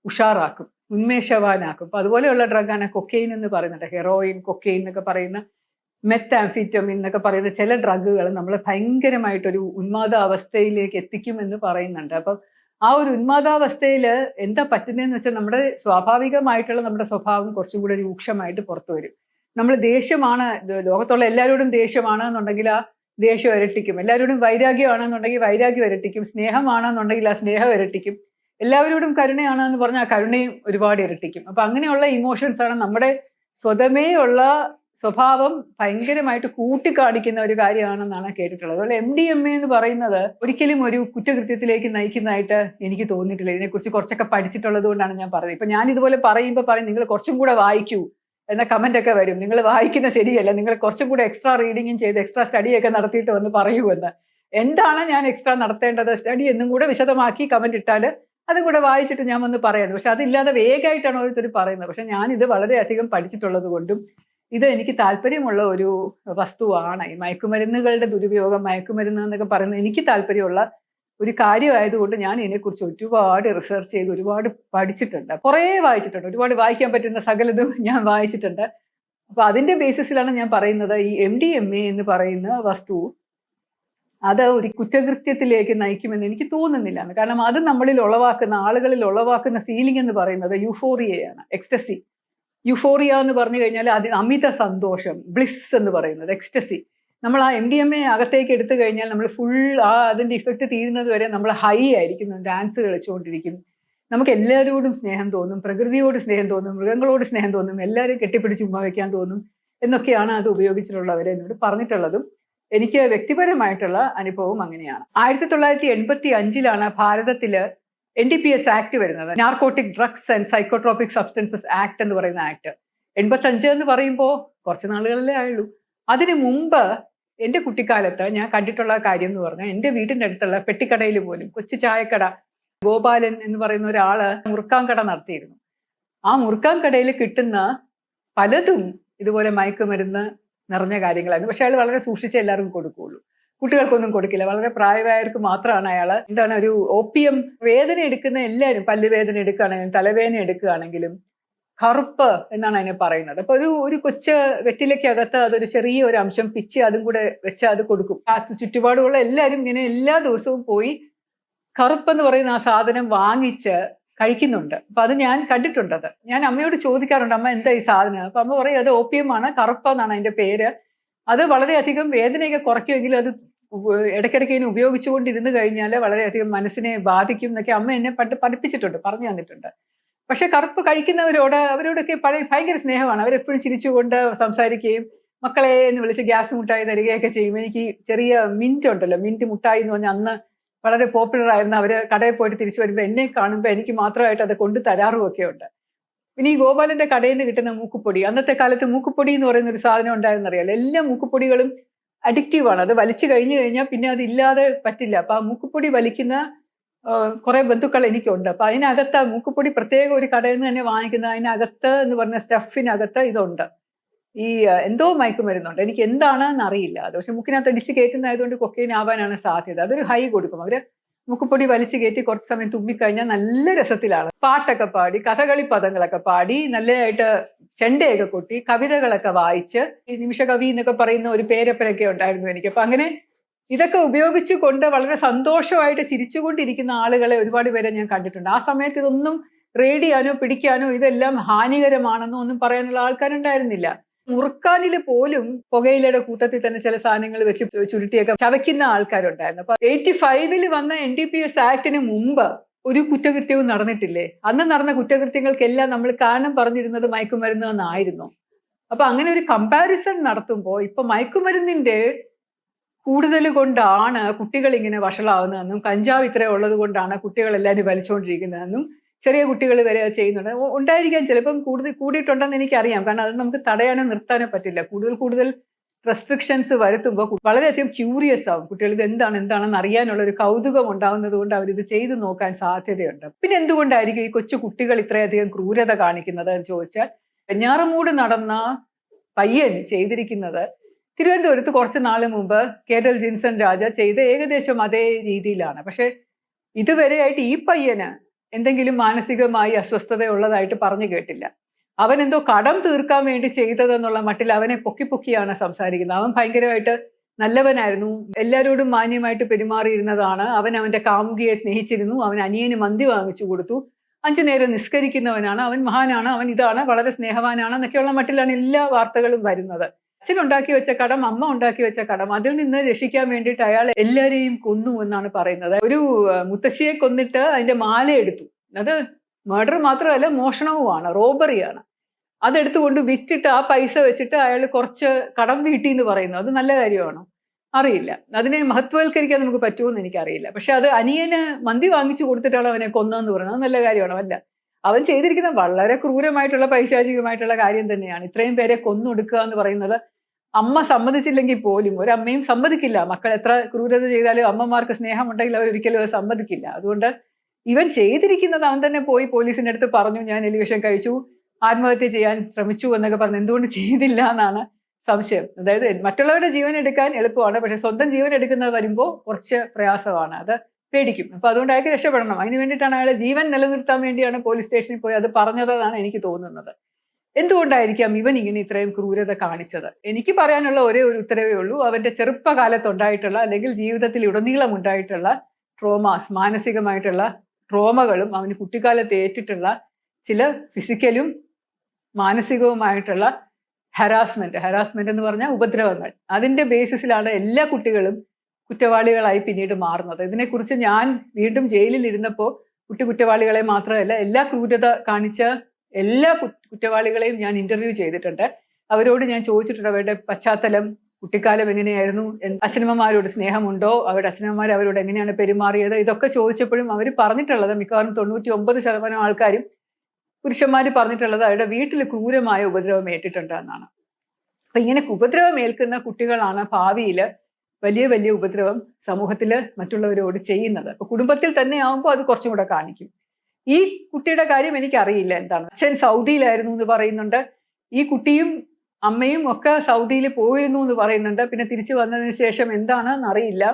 ഉഷാറാക്കും, ഉന്മേഷവാനാക്കും. അപ്പൊ അതുപോലെയുള്ള ഡ്രഗാണ് കൊക്കെയിൻ എന്ന് പറയുന്നുണ്ട്. ഹെറോയിൻ, കൊക്കെയിൻ എന്നൊക്കെ പറയുന്ന, മെത്താംഫിറ്റമിൻ എന്നൊക്കെ പറയുന്ന ചില ഡ്രഗുകൾ നമ്മളെ ഭയങ്കരമായിട്ടൊരു ഉന്മാദ അവസ്ഥയിലേക്ക് എത്തിക്കും എന്ന് പറയുന്നുണ്ട്. അപ്പം ആ ഒരു ഉന്മാദാവസ്ഥയിൽ എന്താ പറ്റുന്നതെന്ന് വെച്ചാൽ നമ്മുടെ സ്വാഭാവികമായിട്ടുള്ള നമ്മുടെ സ്വഭാവം കുറച്ചും കൂടെ രൂക്ഷമായിട്ട് പുറത്തു വരും. നമ്മൾ ദേഷ്യമാണ്, ലോകത്തുള്ള എല്ലാവരോടും ദേഷ്യമാണ് എന്നുണ്ടെങ്കിൽ ആ ദേഷ്യം ഇരട്ടിക്കും, എല്ലാവരോടും വൈരാഗ്യമാണെന്നുണ്ടെങ്കിൽ വൈരാഗ്യം ഇരട്ടിക്കും, സ്നേഹമാണെന്നുണ്ടെങ്കിൽ ആ സ്നേഹം ഇരട്ടിക്കും, എല്ലാവരോടും കരുണയാണെന്ന് പറഞ്ഞാൽ ആ കരുണയും ഒരുപാട് ഇരട്ടിക്കും. അപ്പൊ അങ്ങനെയുള്ള ഇമോഷൻസ് ആണ് നമ്മുടെ സ്വതമേ ഉള്ള സ്വഭാവം ഭയങ്കരമായിട്ട് കൂട്ടിക്കാണിക്കുന്ന ഒരു കാര്യമാണെന്നാണ് കേട്ടിട്ടുള്ളത്. അതുപോലെ MDMA എന്ന് പറയുന്നത് ഒരിക്കലും ഒരു കുറ്റകൃത്യത്തിലേക്ക് നയിക്കുന്നതായിട്ട് എനിക്ക് തോന്നിയിട്ടില്ല. ഇതിനെക്കുറിച്ച് കുറച്ചൊക്കെ പഠിച്ചിട്ടുള്ളത് കൊണ്ടാണ് ഞാൻ പറയുന്നത്. ഇപ്പൊ ഞാൻ ഇതുപോലെ പറയുമ്പോൾ പറയും നിങ്ങൾ കുറച്ചും കൂടെ വായിക്കൂ എന്ന കമന്റ് ഒക്കെ വരും. നിങ്ങൾ വായിക്കുന്ന ശരിയല്ല, നിങ്ങൾ കുറച്ചും കൂടെ എക്സ്ട്രാ റീഡിങ്ങും ചെയ്ത് എക്സ്ട്രാ സ്റ്റഡിയൊക്കെ നടത്തിയിട്ട് വന്ന് പറയൂ എന്ന്. എന്താണ് ഞാൻ എക്സ്ട്രാ നടത്തേണ്ടത്, സ്റ്റഡി എന്നും കൂടെ വിശദമാക്കി കമന്റ് ഇട്ടാൽ അതും കൂടെ വായിച്ചിട്ട് ഞാൻ വന്ന് പറയുന്നത്. പക്ഷെ അതില്ലാതെ വേഗമായിട്ടാണ് ഓരോരുത്തർ പറയുന്നത്. പക്ഷെ ഞാനിത് വളരെയധികം പഠിച്ചിട്ടുള്ളത് കൊണ്ടും ഇത് എനിക്ക് താല്പര്യമുള്ള ഒരു വസ്തുവാണ്. ഈ മയക്കുമരുന്നുകളുടെ ദുരുപയോഗം, മയക്കുമരുന്ന് എന്നൊക്കെ പറയുന്നത് എനിക്ക് താല്പര്യമുള്ള ഒരു കാര്യമായതുകൊണ്ട് ഞാൻ ഇതിനെക്കുറിച്ച് ഒരുപാട് റിസർച്ച് ചെയ്ത് ഒരുപാട് പഠിച്ചിട്ടുണ്ട്, കുറേ വായിച്ചിട്ടുണ്ട്, ഒരുപാട് വായിക്കാൻ പറ്റുന്ന സകലതും ഞാൻ വായിച്ചിട്ടുണ്ട്. അപ്പൊ അതിന്റെ ബേസിസിലാണ് ഞാൻ പറയുന്നത് ഈ MDMA എന്ന് പറയുന്ന വസ്തു അത് ഒരു കുറ്റകൃത്യത്തിലേക്ക് നയിക്കുമെന്ന് എനിക്ക് തോന്നുന്നില്ല. കാരണം അത് നമ്മളിൽ ഉളവാക്കുന്ന, ആളുകളിൽ ഉളവാക്കുന്ന ഫീലിംഗ് എന്ന് പറയുന്നത് യൂഫോറിയയാണ്, എക്സ്റ്റസി. യൂഫോറിയ എന്ന് പറഞ്ഞു കഴിഞ്ഞാൽ അതിന് അമിത സന്തോഷം, ബ്ലിസ് എന്ന് പറയുന്നത്, എക്സ്റ്റസി. നമ്മൾ ആ MDMA അകത്തേക്ക് എടുത്തു കഴിഞ്ഞാൽ നമ്മൾ ഫുൾ അതിന്റെ ഇഫക്റ്റ് തീരുന്നത് വരെ നമ്മൾ ഹൈ ആയിരിക്കും, ഡാൻസ് കളിച്ചുകൊണ്ടിരിക്കും, നമുക്ക് എല്ലാവരോടും സ്നേഹം തോന്നും, പ്രകൃതിയോട് സ്നേഹം തോന്നും, മൃഗങ്ങളോട് സ്നേഹം തോന്നും, എല്ലാവരും കെട്ടിപ്പിടിച്ച് ഉമ്മ വയ്ക്കാൻ തോന്നും എന്നൊക്കെയാണ് അത് ഉപയോഗിച്ചിട്ടുള്ളവരെ എന്നോട് പറഞ്ഞിട്ടുള്ളതും. എനിക്ക് വ്യക്തിപരമായിട്ടുള്ള അനുഭവം അങ്ങനെയാണ്. 1985 ഭാരതത്തില് NDPS ആക്ട് വരുന്നത്, narcotic drugs and psychotropic substances act എന്ന് പറയുന്ന ആക്ട്. 85 എന്ന് പറയുമ്പോൾ കുറച്ച് നാളുകളിലേ ആയുള്ളൂ. അതിനു മുമ്പ് എൻ്റെ കുട്ടിക്കാലത്ത് ഞാൻ കണ്ടിട്ടുള്ള കാര്യം എന്ന് പറഞ്ഞാൽ, എൻ്റെ വീട്ടിൻ്റെ അടുത്തുള്ള പെട്ടിക്കടയിൽ പോലും, കൊച്ചു ചായക്കട, ഗോപാലൻ എന്ന് പറയുന്ന ഒരാള് മുറുക്കാൻ കട നടത്തിയിരുന്നു. ആ മുറുക്കാൻ കടയിൽ കിട്ടുന്ന പലതും ഇതുപോലെ മയക്കുമരുന്ന് നിറഞ്ഞ കാര്യങ്ങളായിരുന്നു. പക്ഷെ അയാൾ വളരെ സൂക്ഷിച്ച് എല്ലാവർക്കും കൊടുക്കുകയുള്ളൂ, കുട്ടികൾക്കൊന്നും കൊടുക്കില്ല. വളരെ പ്രായമായവർക്ക് മാത്രമാണ് അയാൾ ഒരു ഓപ്പിയം. വേദന എടുക്കുന്ന എല്ലാവരും, പല്ലുവേദന എടുക്കുകയാണെങ്കിലും തലവേദന എടുക്കുകയാണെങ്കിലും കറുപ്പ് എന്നാണ് അതിനെ പറയുന്നത്. അപ്പൊ ഒരു കൊച്ചു വെറ്റിലയ്ക്കകത്ത് അതൊരു ചെറിയ ഒരു അംശം പിച്ച് അതും കൂടെ വെച്ച് അത് കൊടുക്കും. ആ ചുറ്റുപാടുള്ള എല്ലാവരും ഇങ്ങനെ എല്ലാ ദിവസവും പോയി കറുപ്പ് എന്ന് പറയുന്ന ആ സാധനം വാങ്ങിച്ച് കഴിക്കുന്നുണ്ട്. അപ്പൊ അത് ഞാൻ കണ്ടിട്ടുണ്ടത്. ഞാൻ അമ്മയോട് ചോദിക്കാറുണ്ട്, അമ്മ എന്താ ഈ സാധനം? അപ്പൊ അമ്മ പറയും അത് ഓപ്പിയമാണ്, കറുപ്പ് എന്നാണ് അതിന്റെ പേര്. അത് വളരെയധികം വേദനയൊക്കെ കുറയ്ക്കുമെങ്കിലും അത് ഇടയ്ക്കിടയ്ക്ക് ഇതിനെ ഉപയോഗിച്ചുകൊണ്ടിരുന്ന് കഴിഞ്ഞാൽ വളരെയധികം മനസ്സിനെ ബാധിക്കും എന്നൊക്കെ അമ്മ എന്നെ പഠിപ്പിച്ചിട്ടുണ്ട്, പറഞ്ഞു തന്നിട്ടുണ്ട്. പക്ഷെ കറുപ്പ് അവരോടൊക്കെ ഭയങ്കര സ്നേഹമാണ്. അവരെപ്പോഴും ചിരിച്ചുകൊണ്ട് സംസാരിക്കുകയും മക്കളെ എന്ന് വിളിച്ച് ഗ്യാസ് മുട്ടായി തരികയൊക്കെ ചെയ്യും. എനിക്ക് ചെറിയ മിന്റ് ഉണ്ടല്ലോ, മിന്റ് മുട്ടായി എന്ന് പറഞ്ഞാൽ അന്ന് വളരെ പോപ്പുലർ ആയിരുന്നു. അവര് കടയിൽ പോയിട്ട് തിരിച്ചു വരുമ്പോൾ എന്നെ കാണുമ്പോൾ എനിക്ക് മാത്രമായിട്ട് അത് കൊണ്ട് തരാറുമൊക്കെ ഉണ്ട്. പിന്നെ ഈ ഗോപാലന്റെ കടയിൽ നിന്ന് കിട്ടുന്ന മൂക്കുപ്പൊടി, അന്നത്തെ കാലത്ത് മൂക്കുപ്പൊടി എന്ന് പറയുന്ന ഒരു സാധനം ഉണ്ടായിരുന്നറിയാലോ. എല്ലാ മൂക്കുപ്പൊടികളും അഡിക്റ്റീവാണ്. അത് വലിച്ചു കഴിഞ്ഞു കഴിഞ്ഞാൽ പിന്നെ അത് ഇല്ലാതെ പറ്റില്ല. അപ്പൊ ആ മൂക്കുപ്പൊടി വലിക്കുന്ന കുറെ ബന്ധുക്കൾ എനിക്കുണ്ട്. അപ്പൊ അതിനകത്ത് മൂക്കുപ്പൊടി പ്രത്യേക ഒരു കടയിൽ നിന്ന് തന്നെ വാങ്ങിക്കുന്ന അതിനകത്ത് എന്ന് പറഞ്ഞ സ്റ്റഫിനകത്ത് ഇതുണ്ട്, ഈ എന്തോ മയക്കുമരുന്നുണ്ട്. എനിക്ക് എന്താണെന്ന് അറിയില്ല അത്. പക്ഷെ മൂക്കിനകത്ത് അടിച്ച് കയറ്റുന്നതായതുകൊണ്ട് കൊക്കൈൻ ആവാനാണ് സാധ്യത. അതൊരു ഹൈ കൊടുക്കും. അവര് മൂക്കുപ്പൊടി വലിച്ചു കയറ്റി കുറച്ച് സമയം തുമ്മിക്കഴിഞ്ഞാൽ നല്ല രസത്തിലാണ് പാട്ടൊക്കെ പാടി, കഥകളി പദങ്ങളൊക്കെ പാടി, നല്ലതായിട്ട് ചെണ്ടയൊക്കെ കൊട്ടി, കവിതകളൊക്കെ വായിച്ച്, ഈ നിമിഷകവി എന്നൊക്കെ പറയുന്ന ഒരു പേരപ്പനൊക്കെ ഉണ്ടായിരുന്നു എനിക്ക്. അപ്പൊ അങ്ങനെ ഇതൊക്കെ ഉപയോഗിച്ചു കൊണ്ട് വളരെ സന്തോഷമായിട്ട് ചിരിച്ചുകൊണ്ടിരിക്കുന്ന ആളുകളെ ഒരുപാട് പേരെ ഞാൻ കണ്ടിട്ടുണ്ട്. ആ സമയത്ത് ഇതൊന്നും റേഡിയാനോ പിടിക്കാനോ ഇതെല്ലാം ഹാനികരമാണെന്നോ ഒന്നും പറയാനുള്ള ആൾക്കാരുണ്ടായിരുന്നില്ല. മുറുക്കാനിൽ പോലും പുകയിലയുടെ കൂട്ടത്തിൽ തന്നെ ചില സാധനങ്ങൾ വെച്ച് ചുരുട്ടിയൊക്കെ ചവയ്ക്കുന്ന ആൾക്കാരുണ്ടായിരുന്നു. അപ്പൊ 85 വന്ന NDPS ആക്ടിന് മുമ്പ് ഒരു കുറ്റകൃത്യവും നടന്നിട്ടില്ലേ? അന്ന് നടന്ന കുറ്റകൃത്യങ്ങൾക്കെല്ലാം നമ്മൾ കാരണം പറഞ്ഞിരുന്നത് മയക്കുമരുന്ന് എന്നായിരുന്നു. അപ്പൊ അങ്ങനെ ഒരു കമ്പാരിസൺ നടത്തുമ്പോൾ ഇപ്പൊ മയക്കുമരുന്നിന്റെ കൂടുതൽ കൊണ്ടാണ് കുട്ടികൾ ഇങ്ങനെ വഷളാവുന്നതെന്നും കഞ്ചാവ് ഇത്ര ഉള്ളത് കൊണ്ടാണ് കുട്ടികൾ എല്ലാവരും വലിച്ചുകൊണ്ടിരിക്കുന്നതെന്നും ചെറിയ കുട്ടികൾ വരെ ചെയ്യുന്നുണ്ട്. ഉണ്ടായിരിക്കാൻ ചിലപ്പം കൂടിയിട്ടുണ്ടെന്ന് എനിക്കറിയാം. കാരണം അത് നമുക്ക് തടയാനോ നിർത്താനോ പറ്റില്ല. കൂടുതൽ റെസ്ട്രിക്ഷൻസ് വരുത്തുമ്പോൾ വളരെയധികം ക്യൂരിയസ് ആവും കുട്ടികൾ. ഇത് എന്താണെന്ന് അറിയാനുള്ള ഒരു കൗതുകം ഉണ്ടാകുന്നത് കൊണ്ട് അവരിത് ചെയ്തു നോക്കാൻ സാധ്യതയുണ്ട്. പിന്നെ എന്തുകൊണ്ടായിരിക്കും ഈ കൊച്ചു കുട്ടികൾ ഇത്രയധികം ക്രൂരത കാണിക്കുന്നത് എന്ന് ചോദിച്ചാൽ, വെഞ്ഞാറമൂട് നടന്ന പയ്യൻ ചെയ്തിരിക്കുന്നത് തിരുവനന്തപുരത്ത് കുറച്ച് നാൾ മുമ്പ് കേരൽ ജിൻസൺ രാജ ചെയ്ത ഏകദേശം അതേ രീതിയിലാണ്. പക്ഷെ ഇതുവരെയായിട്ട് ഈ പയ്യന് എന്തെങ്കിലും മാനസികമായി അസ്വസ്ഥതയുള്ളതായിട്ട് പറഞ്ഞു കേട്ടില്ല. അവൻ എന്തോ കടം തീർക്കാൻ വേണ്ടി ചെയ്തതെന്നുള്ള മട്ടിൽ അവനെ പൊക്കിയാണ് സംസാരിക്കുന്നത്. അവൻ ഭയങ്കരമായിട്ട് നല്ലവനായിരുന്നു, എല്ലാവരോടും മാന്യമായിട്ട് പെരുമാറിയിരുന്നതാണ്, അവൻ അവന്റെ കാമുകിയെ സ്നേഹിച്ചിരുന്നു, അവൻ അനിയന് മന്തി വാങ്ങിച്ചു കൊടുത്തു, 5 നേരം നിസ്കരിക്കുന്നവനാണ്, അവൻ മഹാനാണ്, അവൻ ഇതാണ്, വളരെ സ്നേഹവാനാണ് എന്നൊക്കെയുള്ള മട്ടിലാണ് എല്ലാ വാർത്തകളും വരുന്നത്. അച്ഛൻ ഉണ്ടാക്കി വെച്ച കടം, അമ്മ ഉണ്ടാക്കി വെച്ച കടം, അതിൽ നിന്ന് രക്ഷിക്കാൻ വേണ്ടിയിട്ട് അയാൾ എല്ലാവരെയും കൊന്നു എന്നാണ് പറയുന്നത്. ഒരു മുത്തശ്ശിയെ കൊന്നിട്ട് അതിന്റെ മാല എടുത്തു. അത് മർഡർ മാത്രമല്ല, മോഷണവുമാണ്, റോബറിയാണ്. അതെടുത്തുകൊണ്ട് വിറ്റിട്ട് ആ പൈസ വെച്ചിട്ട് അയാൾ കുറച്ച് കടം വീട്ടി എന്ന് പറയുന്നു. അത് നല്ല കാര്യമാണോ? അറിയില്ല. അതിനെ മഹത്വവൽക്കരിക്കാൻ നമുക്ക് പറ്റുമോന്ന് എനിക്കറിയില്ല. പക്ഷെ അത് അനിയന് മന്തി വാങ്ങിച്ചു കൊടുത്തിട്ടാണ് അവനെ കൊന്നതെന്ന് പറയുന്നത്. അത് നല്ല കാര്യമാണോ? അല്ല. അവൻ ചെയ്തിരിക്കുന്ന വളരെ ക്രൂരമായിട്ടുള്ള പൈശാചികമായിട്ടുള്ള കാര്യം തന്നെയാണ്. ഇത്രയും പേരെ കൊന്നൊടുക്കുക എന്ന് പറയുന്നത്. അമ്മ സമ്മതിച്ചില്ലെങ്കിൽ പോലും, ഒരമ്മയും സമ്മതിക്കില്ല. മക്കൾ എത്ര ക്രൂരത ചെയ്താലും അമ്മമാർക്ക് സ്നേഹമുണ്ടെങ്കിൽ അവർ ഒരിക്കലും അത് സമ്മതിക്കില്ല. അതുകൊണ്ട് ഇവൻ ചെയ്തിരിക്കുന്നത്, അവൻ തന്നെ പോയി പോലീസിന്റെ അടുത്ത് പറഞ്ഞു, ഞാൻ എലിവിഷം കഴിച്ചു, ആത്മഹത്യ ചെയ്യാൻ ശ്രമിച്ചു എന്നൊക്കെ പറഞ്ഞു. എന്തുകൊണ്ട് ചെയ്തില്ല എന്നാണ് സംശയം. അതായത് മറ്റുള്ളവരുടെ ജീവൻ എടുക്കാൻ എളുപ്പമാണ്, പക്ഷെ സ്വന്തം ജീവൻ എടുക്കുന്നത് വരുമ്പോൾ കുറച്ച് പ്രയാസമാണ്. അത് പേടിക്കും. അപ്പൊ അതുകൊണ്ട് അയാൾക്ക് രക്ഷപ്പെടണം. അതിന് വേണ്ടിയിട്ടാണ് അയാളെ ജീവൻ നിലനിർത്താൻ വേണ്ടിയാണ് പോലീസ് സ്റ്റേഷനിൽ പോയി അത് പറഞ്ഞതെന്നാണ് എനിക്ക് തോന്നുന്നത്. എന്തുകൊണ്ടായിരിക്കാം ഇവൻ ഇങ്ങനെ ഇത്രയും ക്രൂരത കാണിച്ചത്? എനിക്ക് പറയാനുള്ള ഒരേ ഒരു ഉത്തരവേ ഉള്ളൂ. അവന്റെ ചെറുപ്പകാലത്തുണ്ടായിട്ടുള്ള, അല്ലെങ്കിൽ ജീവിതത്തിൽ ഉടനീളം ഉണ്ടായിട്ടുള്ള ട്രോമാസ്, മാനസികമായിട്ടുള്ള ട്രോമകളും അവന് കുട്ടിക്കാലത്ത് ഏറ്റിട്ടുള്ള ചില ഫിസിക്കലും മാനസികവുമായിട്ടുള്ള ഹരാസ്മെന്റ് എന്ന് പറഞ്ഞാൽ ഉപദ്രവങ്ങൾ, അതിന്റെ ബേസിസിലാണ് എല്ലാ കുട്ടികളും കുറ്റവാളികളായി പിന്നീട് മാറുന്നത്. ഇതിനെക്കുറിച്ച് ഞാൻ വീണ്ടും ജയിലിൽ ഇരുന്നപ്പോൾ കുറ്റവാളികളെ മാത്രമല്ല, എല്ലാ ക്രൂരത കാണിച്ച എല്ലാ കുറ്റവാളികളെയും ഞാൻ ഇന്റർവ്യൂ ചെയ്തിട്ടുണ്ട്. അവരോട് ഞാൻ ചോദിച്ചിട്ടുണ്ട് അവരുടെ പശ്ചാത്തലം, കുട്ടിക്കാലം എങ്ങനെയായിരുന്നു, അച്ഛനമ്മമാരോട് സ്നേഹമുണ്ടോ, അവരുടെ അച്ഛനമ്മമാർ അവരോട് എങ്ങനെയാണ് പെരുമാറിയത്, ഇതൊക്കെ ചോദിച്ചപ്പോഴും അവർ പറഞ്ഞിട്ടുള്ളത്, മിക്കവാറും 99% ആൾക്കാരും, പുരുഷന്മാർ പറഞ്ഞിട്ടുള്ളത് അവരുടെ വീട്ടിൽ ക്രൂരമായ ഉപദ്രവം ഏറ്റിട്ടുണ്ട് എന്നാണ്. അപ്പൊ ഇങ്ങനെ ഉപദ്രവം ഏൽക്കുന്ന കുട്ടികളാണ് ഭാവിയിൽ വലിയ വലിയ ഉപദ്രവം സമൂഹത്തിൽ മറ്റുള്ളവരോട് ചെയ്യുന്നത്. അപ്പൊ കുടുംബത്തിൽ തന്നെ ആവുമ്പോൾ അത് കുറച്ചും കൂടെ കാണിക്കും. ഈ കുട്ടിയുടെ കാര്യം എനിക്കറിയില്ല എന്താണ്. അച്ഛൻ സൗദിയിലായിരുന്നു എന്ന് പറയുന്നുണ്ട്. ഈ കുട്ടിയും അമ്മയും ഒക്കെ സൗദിയിൽ പോയിരുന്നു എന്ന് പറയുന്നുണ്ട്. പിന്നെ തിരിച്ചു വന്നതിന് ശേഷം എന്താണെന്ന് അറിയില്ല.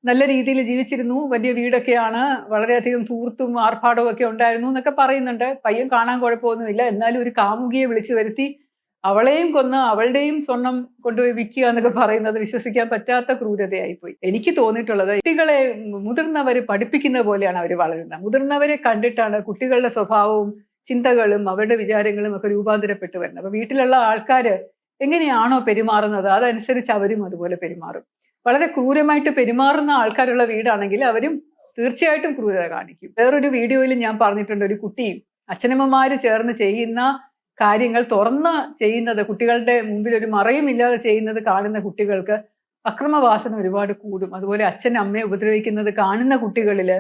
നല്ല രീതിയിൽ ജീവിച്ചിരുന്നു, വലിയ വീടൊക്കെയാണ്, വളരെയധികം ധൂർത്തും ആർഭാടവും ഒക്കെ ഉണ്ടായിരുന്നു എന്നൊക്കെ പറയുന്നുണ്ട്. പയ്യൻ കാണാൻ കുഴപ്പമൊന്നുമില്ല. എന്നാലും ഒരു കാമുകിയെ വിളിച്ചു വരുത്തി അവളെയും കൊന്ന് അവളുടെയും സ്വർണം കൊണ്ടുപോയി വിൽക്കുക എന്നൊക്കെ പറയുന്നത് വിശ്വസിക്കാൻ പറ്റാത്ത ക്രൂരതയായിപ്പോയി. എനിക്ക് തോന്നിയിട്ടുള്ളത്, കുട്ടികളെ മുതിർന്നവർ പഠിപ്പിക്കുന്ന പോലെയാണ് അവർ വളരുന്നത്. മുതിർന്നവരെ കണ്ടിട്ടാണ് കുട്ടികളുടെ സ്വഭാവവും ചിന്തകളും അവരുടെ വിചാരങ്ങളും ഒക്കെ രൂപാന്തരപ്പെട്ടു വരുന്നത്. അപ്പൊ വീട്ടിലുള്ള ആൾക്കാർ എങ്ങനെയാണോ പെരുമാറുന്നത് അതനുസരിച്ച് അവരും അതുപോലെ പെരുമാറും. വളരെ ക്രൂരമായിട്ട് പെരുമാറുന്ന ആൾക്കാരുള്ള വീടാണെങ്കിൽ അവരും തീർച്ചയായിട്ടും ക്രൂരത കാണിക്കും. വേറൊരു വീഡിയോയിൽ ഞാൻ പറഞ്ഞിട്ടുണ്ട്, ഒരു കുട്ടിയും അച്ഛനമ്മമാര് ചേർന്ന് ചെയ്യുന്ന കാര്യങ്ങൾ തുറന്ന് ചെയ്യുന്നത്, കുട്ടികളുടെ മുമ്പിൽ ഒരു മറയുമില്ലാതെ ചെയ്യുന്നത് കാണുന്ന കുട്ടികൾക്ക് അക്രമവാസന ഒരുപാട് കൂടും. അതുപോലെ അച്ഛൻ അമ്മയെ ഉപദ്രവിക്കുന്നത് കാണുന്ന കുട്ടികളിൽ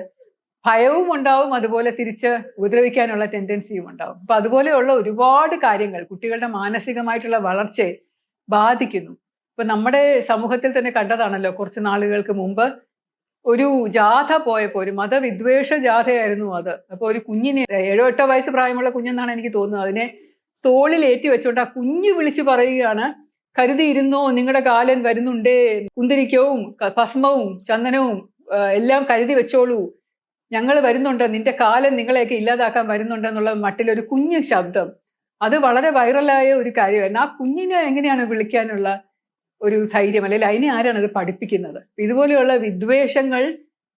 ഭയവും ഉണ്ടാവും, അതുപോലെ തിരിച്ച് ഉപദ്രവിക്കാനുള്ള ടെൻഡൻസിയും ഉണ്ടാവും. അപ്പൊ അതുപോലെയുള്ള ഒരുപാട് കാര്യങ്ങൾ കുട്ടികളുടെ മാനസികമായിട്ടുള്ള വളർച്ചയെ ബാധിക്കുന്നു. ഇപ്പൊ നമ്മുടെ സമൂഹത്തിൽ തന്നെ കണ്ടതാണല്ലോ, കുറച്ച് നാളുകൾക്ക് മുമ്പ് ഒരു ജാഥ പോയപ്പോൾ, ഒരു മതവിദ്വേഷ ജാഥയായിരുന്നു അത്. അപ്പൊ ഒരു കുഞ്ഞിനെ, 7-8 വയസ്സ് പ്രായമുള്ള കുഞ്ഞെന്നാണ് എനിക്ക് തോന്നുന്നത്, അതിനെ തോളിൽ ഏറ്റി വെച്ചുകൊണ്ട് ആ കുഞ്ഞ് വിളിച്ചു പറയുകയാണ്, കരുതിയിരുന്നോ നിങ്ങളുടെ കാലൻ വരുന്നുണ്ടേ, കുന്തിരിക്കവും ഭസ്മവും ചന്ദനവും എല്ലാം കരുതി വെച്ചോളൂ, ഞങ്ങൾ വരുന്നുണ്ട്, നിന്റെ കാലൻ നിങ്ങളെയൊക്കെ ഇല്ലാതാക്കാൻ വരുന്നുണ്ട് എന്നുള്ള മട്ടിലൊരു കുഞ്ഞു ശബ്ദം. അത് വളരെ വൈറലായ ഒരു കാര്യമായിരുന്നു. ആ കുഞ്ഞിനെ എങ്ങനെയാണ് വിളിക്കാനുള്ള ഒരു ധൈര്യം, അല്ലെങ്കിൽ അതിനെ ആരാണ് അത് പഠിപ്പിക്കുന്നത്? ഇതുപോലെയുള്ള വിദ്വേഷങ്ങൾ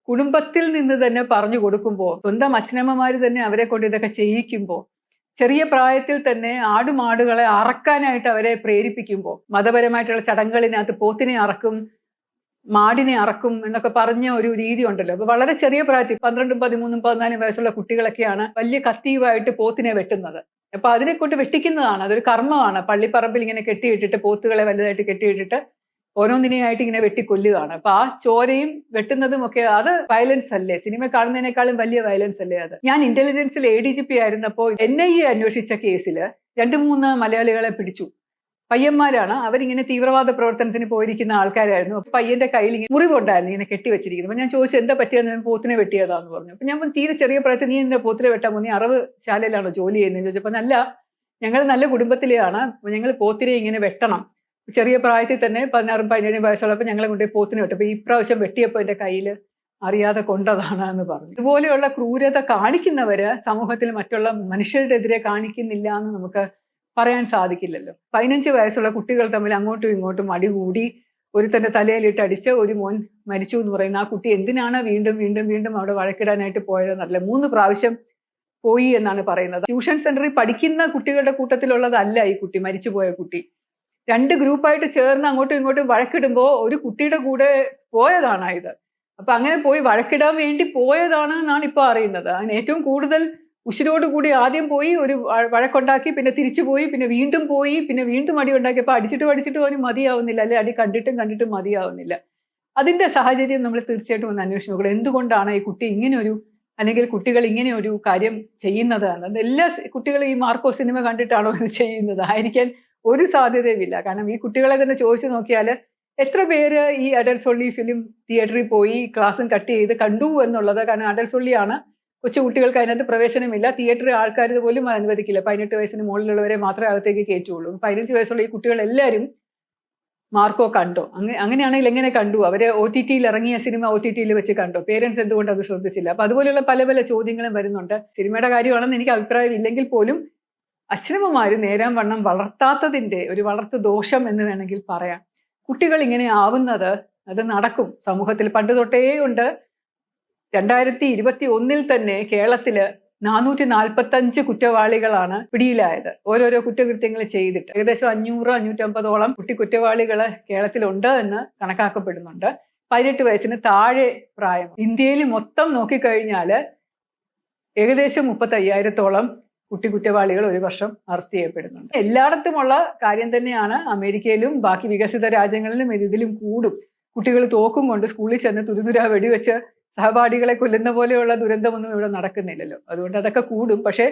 കുടുംബത്തിൽ നിന്ന് തന്നെ പറഞ്ഞു കൊടുക്കുമ്പോൾ, സ്വന്തം അച്ഛനമ്മമാർ തന്നെ അവരെ കൊണ്ട് ഇതൊക്കെ ചെയ്യിക്കുമ്പോൾ, ചെറിയ പ്രായത്തിൽ തന്നെ ആടുമാടുകളെ അറക്കാനായിട്ട് അവരെ പ്രേരിപ്പിക്കുമ്പോൾ, മതപരമായിട്ടുള്ള ചടങ്ങുകളിനകത്ത് പോത്തിനെ അറക്കും, മാടിനെ അറക്കും എന്നൊക്കെ പറഞ്ഞ ഒരു രീതി ഉണ്ടല്ലോ. അപ്പൊ വളരെ ചെറിയ പ്രായത്തിൽ 12, 13, 14 വയസ്സുള്ള കുട്ടികളൊക്കെയാണ് വലിയ കത്തിയുമായിട്ട് പോത്തിനെ വെട്ടുന്നത്. അപ്പൊ അതിനെ കൊണ്ട് വെട്ടിക്കുന്നതാണ്, അതൊരു കർമ്മമാണ്. പള്ളിപ്പറമ്പിൽ ഇങ്ങനെ കെട്ടിയിട്ടിട്ട്, പോത്തുകളെ വലുതായിട്ട് കെട്ടിയിട്ടിട്ട് ഓരോന്നിനെയായിട്ട് ഇങ്ങനെ വെട്ടിക്കൊല്ലുകയാണ്. അപ്പൊ ആ ചോരയും വെട്ടുന്നതും ഒക്കെ അത് വയലൻസ് അല്ലേ? സിനിമ കാണുന്നതിനേക്കാളും വലിയ വയലൻസ് അല്ലേ അത്? ഞാൻ ഇന്റലിജൻസിൽ ADGP ആയിരുന്നപ്പോൾ NIA അന്വേഷിച്ച കേസിൽ 2-3 മലയാളികളെ പിടിച്ചു. പയ്യന്മാരാണ്, അവരിങ്ങനെ തീവ്രവാദ പ്രവർത്തനത്തിന് പോയിരിക്കുന്ന ആൾക്കാരായിരുന്നു. അപ്പൊ പയ്യന്റെ കയ്യിൽ ഇങ്ങനെ മുറിവുണ്ടായിരുന്നു, ഇങ്ങനെ കെട്ടിവെച്ചിരിക്കുന്നു. അപ്പൊ ഞാൻ ചോദിച്ചു, എന്താ പറ്റിയെന്ന്? പോത്തിനെ വെട്ടിയതാന്ന് പറഞ്ഞു. അപ്പൊ ഞാൻ തീരെ ചെറിയ പ്രായത്തിൽ നീ എന്റെ പോത്തിനെ വെട്ടാൻ പോകും, നീ അറവ് ശാലയിലാണോ ജോലി ചെയ്യുന്നത് ചോദിച്ചപ്പോ, അല്ല, ഞങ്ങൾ നല്ല കുടുംബത്തിലെയാണ്, ഞങ്ങൾ പോത്തിനെ ഇങ്ങനെ വെട്ടണം. ചെറിയ പ്രായത്തിൽ തന്നെ 16, 17 വയസ്സുള്ളപ്പോൾ ഞങ്ങളെ കൊണ്ട് പോത്തിനെ വെട്ടു. അപ്പൊ ഈ പ്രാവശ്യം വെട്ടിയപ്പോൾ എന്റെ കയ്യിൽ അറിയാതെ കൊണ്ടതാണ് എന്ന് പറഞ്ഞു. ഇതുപോലെയുള്ള ക്രൂരത കാണിക്കുന്നവര് സമൂഹത്തിൽ മറ്റുള്ള മനുഷ്യരുടെ എതിരെ കാണിക്കുന്നില്ല എന്ന് നമുക്ക് പറയാൻ സാധിക്കില്ലല്ലോ. 15 വയസ്സുള്ള കുട്ടികൾ തമ്മിൽ അങ്ങോട്ടും ഇങ്ങോട്ടും അടികൂടി ഒരുത്തന്റെ തലയിലിട്ട് അടിച്ച് ഒരു മോൻ മരിച്ചു എന്ന് പറയുന്ന ആ കുട്ടി എന്തിനാണ് വീണ്ടും വീണ്ടും വീണ്ടും അവിടെ വഴക്കിടാനായിട്ട് പോയതെന്നറിയില്ല. 3 പ്രാവശ്യം പോയി എന്നാണ് പറയുന്നത്. ട്യൂഷൻ സെന്ററിൽ പഠിക്കുന്ന കുട്ടികളുടെ കൂട്ടത്തിലുള്ളതല്ല ഈ കുട്ടി, മരിച്ചുപോയ കുട്ടി. 2 ഗ്രൂപ്പായിട്ട് ചേർന്ന് അങ്ങോട്ടും ഇങ്ങോട്ടും വഴക്കിടുമ്പോൾ ഒരു കുട്ടിയുടെ കൂടെ പോയതാണ് ഇത്. അപ്പൊ അങ്ങനെ പോയി വഴക്കിടാൻ വേണ്ടി പോയതാണ് എന്നാണ് ഇപ്പൊ അറിയുന്നത്. അങ്ങനെ ഏറ്റവും കൂടുതൽ ഉശിരോടുകൂടി ആദ്യം പോയി ഒരു വഴക്കുണ്ടാക്കി, പിന്നെ തിരിച്ചു പോയി, പിന്നെ വീണ്ടും പോയി, പിന്നെ വീണ്ടും അടി ഉണ്ടാക്കിയപ്പോൾ അടിച്ചിട്ട് അവന് മതിയാവുന്നില്ല, അല്ലെ അടി കണ്ടിട്ടും മതിയാവുന്നില്ല. അതിന്റെ സാഹചര്യം നമ്മൾ തീർച്ചയായിട്ടും ഒന്ന് അന്വേഷിച്ച് നോക്കണം. എന്തുകൊണ്ടാണ് ഈ കുട്ടി ഇങ്ങനെയൊരു, അല്ലെങ്കിൽ കുട്ടികൾ ഇങ്ങനെ ഒരു കാര്യം ചെയ്യുന്നത് എന്ന്. എല്ലാ കുട്ടികളും ഈ മാർക്കോ സിനിമ കണ്ടിട്ടാണോ ഇത് ചെയ്യുന്നത്? ആയിരിക്കാൻ ഒരു സാധ്യതയുമില്ല. കാരണം ഈ കുട്ടികളെ തന്നെ ചോദിച്ചു നോക്കിയാൽ എത്ര പേര് ഈ അഡൽസൊള്ളി ഫിലിം തിയേറ്ററിൽ പോയി ക്ലാസ്സും കട്ട് ചെയ്ത് കണ്ടു എന്നുള്ളത്. കാരണം അഡൽസൊള്ളിയാണ്, കൊച്ചു കുട്ടികൾക്ക് അതിനകത്ത് പ്രവേശനമില്ല, തിയേറ്ററിൽ ആൾക്കാർ പോലും അനുവദിക്കില്ല. 18 വയസ്സിന് മുകളിലുള്ളവരെ മാത്രമേ അകത്തേക്ക് കയറ്റുള്ളൂ. 15 വയസ്സുള്ള ഈ കുട്ടികൾ എല്ലാവരും മാർക്കോ കണ്ടോ? അങ്ങനെയാണെങ്കിൽ എങ്ങനെ കണ്ടു? അവര് OTT-യിൽ ഇറങ്ങിയ സിനിമ OTT-യിൽ വെച്ച് കണ്ടോ? പേരൻസ് എന്തുകൊണ്ട് അത് ശ്രദ്ധിച്ചില്ല? അപ്പൊ അതുപോലെയുള്ള പല പല ചോദ്യങ്ങളും വരുന്നുണ്ട്. സിനിമയുടെ കാര്യമാണെന്ന് എനിക്ക് അഭിപ്രായം ഇല്ലെങ്കിൽ പോലും അച്ഛനമ്മമാര് നേരാൻ വണ്ണം വളർത്താത്തതിന്റെ ഒരു വളർത്തു ദോഷം എന്ന് വേണമെങ്കിൽ പറയാം. കുട്ടികൾ ഇങ്ങനെ ആവുന്നത് അത് നടക്കും സമൂഹത്തിൽ. പണ്ട് തൊട്ടേ ഉണ്ട്. 2021 തന്നെ കേരളത്തില് 445 കുറ്റവാളികളാണ് പിടിയിലായത്, ഓരോരോ കുറ്റകൃത്യങ്ങൾ ചെയ്തിട്ട്. ഏകദേശം 500-550ഓളം കുറ്റവാളികൾ കേരളത്തിലുണ്ട് എന്ന് കണക്കാക്കപ്പെടുന്നുണ്ട്. 18 വയസ്സിന് താഴെ പ്രായം. ഇന്ത്യയിൽ മൊത്തം നോക്കിക്കഴിഞ്ഞാൽ ഏകദേശം 35,000-ഓളം കുറ്റവാളികൾ ഒരു വർഷം അറസ്റ്റ് ചെയ്യപ്പെടുന്നുണ്ട്. എല്ലായിടത്തുമുള്ള കാര്യം തന്നെയാണ്. അമേരിക്കയിലും ബാക്കി വികസിത രാജ്യങ്ങളിലും ഇതിലും കൂടും. കുട്ടികൾ തോക്കും കൊണ്ട് സ്കൂളിൽ ചെന്ന് തുരുതുരാ വെടിവെച്ച് സഹപാഠികളെ കൊല്ലുന്ന പോലെയുള്ള ദുരന്തമൊന്നും ഇവിടെ നടക്കുന്നില്ലല്ലോ. അതുകൊണ്ട് അതൊക്കെ കൂടും. പക്ഷേ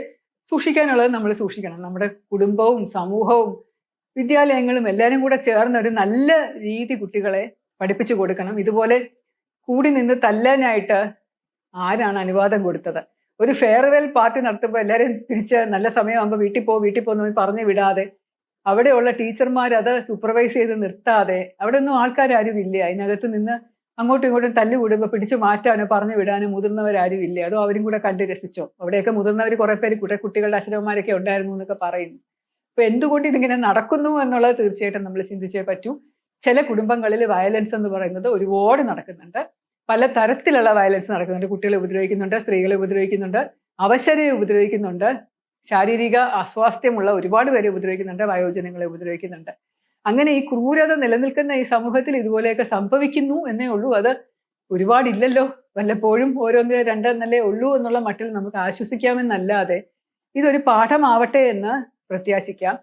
സൂക്ഷിക്കാനുള്ളത് നമ്മൾ സൂക്ഷിക്കണം. നമ്മുടെ കുടുംബവും സമൂഹവും വിദ്യാലയങ്ങളും എല്ലാവരും കൂടെ ചേർന്ന് ഒരു നല്ല രീതി കുട്ടികളെ പഠിപ്പിച്ചു കൊടുക്കണം. ഇതുപോലെ കൂടി നിന്ന് തല്ലാനായിട്ട് ആരാണ് അനുവാദം കൊടുത്തത്? ഒരു ഫെയർവെൽ പാർട്ടി നടത്തുമ്പോൾ എല്ലാവരും തിരിച്ച് നല്ല സമയമാകുമ്പോൾ വീട്ടിൽ പോകുന്നു പറഞ്ഞു വിടാതെ, അവിടെയുള്ള ടീച്ചർമാർ അത് സൂപ്പർവൈസ് ചെയ്ത് നിർത്താതെ, അവിടെ ഒന്നും ആൾക്കാരും ഇല്ല. അതിനകത്ത് നിന്ന് അങ്ങോട്ടും ഇങ്ങോട്ടും തല്ലുകൂടുമ്പോൾ പിടിച്ചു മാറ്റാനോ പറഞ്ഞു വിടാനോ മുതിർന്നവരാരും ഇല്ല. അതോ അവരും കൂടെ കണ്ട് രസിച്ചോ? അവിടെയൊക്കെ മുതിർന്നവർ കുറെ പേര് കുട്ടികളുടെ അച്ഛനമ്മമാരൊക്കെ ഉണ്ടായിരുന്നു എന്നൊക്കെ പറയുന്നു. അപ്പൊ എന്തുകൊണ്ട് ഇതിങ്ങനെ നടക്കുന്നു എന്നുള്ളത് തീർച്ചയായിട്ടും നമ്മൾ ചിന്തിച്ചേ പറ്റൂ. ചില കുടുംബങ്ങളിൽ വയലൻസ് എന്ന് പറയുന്നത് ഒരുപാട് നടക്കുന്നുണ്ട്. പല തരത്തിലുള്ള വയലൻസ് നടക്കുന്നുണ്ട്. കുട്ടികളെ ഉപദ്രവിക്കുന്നുണ്ട്, സ്ത്രീകളെ ഉപദ്രവിക്കുന്നുണ്ട്, അവശരെ ഉപദ്രവിക്കുന്നുണ്ട്, ശാരീരിക അസ്വാസ്ഥ്യമുള്ള ഒരുപാട് പേരെ ഉപദ്രവിക്കുന്നുണ്ട്, വയോജനങ്ങളെ ഉപദ്രവിക്കുന്നുണ്ട്. അങ്ങനെ ഈ ക്രൂരത നിലനിൽക്കുന്ന ഈ സമൂഹത്തിൽ ഇതുപോലെയൊക്കെ സംഭവിക്കുന്നു എന്നേ ഉള്ളൂ. അത് ഒരുപാടില്ലല്ലോ, വല്ലപ്പോഴും ഓരോന്ന് രണ്ടെന്നല്ലേ ഉള്ളൂ എന്നുള്ള മട്ടിൽ നമുക്ക് ആശ്വസിക്കാമെന്നല്ലാതെ ഇതൊരു പാഠമാവട്ടെ എന്ന് പ്രത്യാശിക്കാം.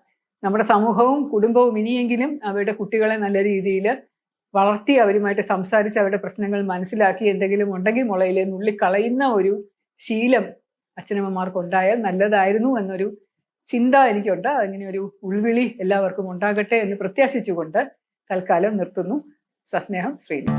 നമ്മുടെ സമൂഹവും കുടുംബവും ഇനിയെങ്കിലും അവരുടെ കുട്ടികളെ നല്ല രീതിയിൽ വളർത്തി അവരുമായിട്ട് സംസാരിച്ച് അവരുടെ പ്രശ്നങ്ങൾ മനസ്സിലാക്കി എന്തെങ്കിലും ഉണ്ടെങ്കിൽ മുളയിലെ നുള്ളിക്കളയുന്ന ഒരു ശീലം അച്ഛനമ്മമാർക്ക് ഉണ്ടായാൽ നല്ലതായിരുന്നു എന്നൊരു ചിന്ത എനിക്കുണ്ട്. അങ്ങനെ ഒരു ഉൾവിളി എല്ലാവർക്കും ഉണ്ടാകട്ടെ എന്ന് പ്രത്യാശിച്ചുകൊണ്ട് തൽക്കാലം നിർത്തുന്നു. സസ്നേഹം, ശ്രീനി.